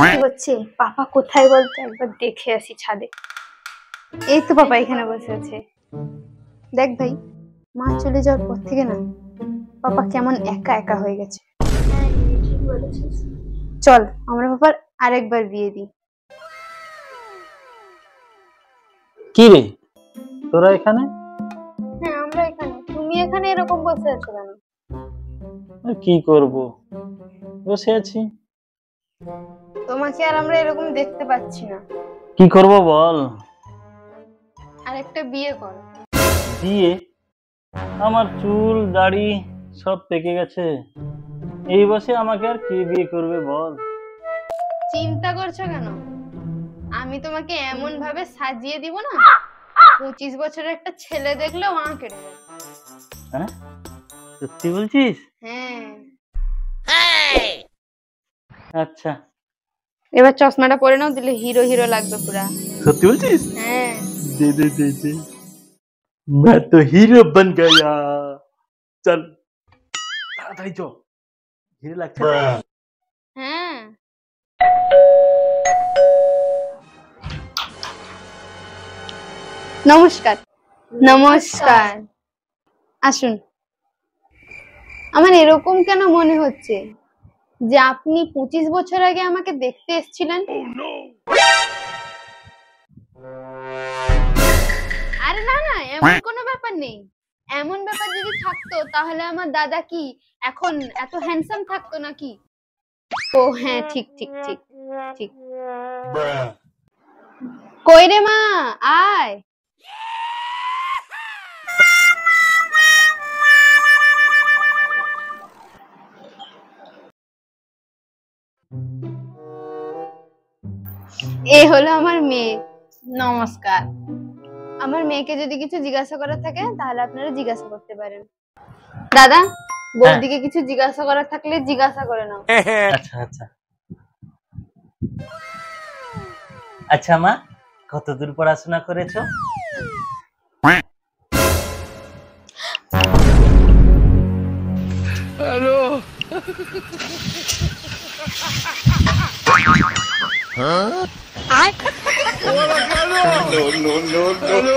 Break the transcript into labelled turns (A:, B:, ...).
A: বৃষ্টি হচ্ছে। পাপা কোথায় বলতো, একবার দেখে আসি ছাদে। এই তো পাপা এখানে বসে আছে। দেখ ভাই, মা চলে যাওয়ার পর থেকে না পাপা কেমন একা একা হয়ে গেছে। চল আমরা পাপার আরেকবার বিয়ে দিই।
B: কি রে তোরা এখানে?
A: হ্যাঁ আমরা এখানে, তুমি এখানে এরকম বসে আছো কেন?
B: কি করব, বসে আছি।
A: তোমাকে আর আমরা এরকম দেখতে পাচ্ছি না।
B: কি করব বল?
A: আর একটা বিয়ে করো।
B: বিয়ে? আমার চুল দাড়ি সব পেকে গেছে, এই বয়সে আমাকে আর কে বিয়ে করবে বল?
A: চিন্তা করছো কেন? আমি তোমাকে এমন ভাবে সাজিয়ে দিব না, 25 বছরের একটা ছেলে দেখলেও আঁ কেটে যাবে।
B: হ্যাঁ সত্যি বলছিস?
A: হ্যাঁ।
B: আচ্ছা
A: এবার চশমাটা পরে নাও, দিলে হিরো হিরো লাগবে পুরা।
B: সত্যি বলছিস?
A: হ্যাঁ।
B: दे दे दे दे, मैं तो हीरो बन गया। चल ताड़ाताड़ी चो, হিরো লাগছে।
A: হ্যাঁ নমস্কার। নমস্কার, আসুন। আমার এরকম কেন মনে হচ্ছে যে আপনি 25 বছর আগে আমাকে দেখতে এসেছিলেন? আরে না না, এমন কোনো ব্যাপার নেই। এমন ব্যাপার যদি থাকতো তাহলে আমার দাদা কি এখন এত হ্যান্ডসাম থাকতো নাকি? ও হ্যাঁ, ঠিক ঠিক ঠিক ঠিক। কই রে মা, আয়। এ হলো আমার মেয়ে। নমস্কার। আমার মেয়েকে যদি কিছু জিজ্ঞাসা করার থাকে তাহলে আপনারা জিজ্ঞাসা করতে পারেন। দাদা, বৌদিকে কিছু জিজ্ঞাসা করার থাকলে জিজ্ঞাসা করে নাও।
B: আচ্ছা আচ্ছা আচ্ছা মা, কতদূর পড়াশোনা করেছো? Hello. No, no, no, no.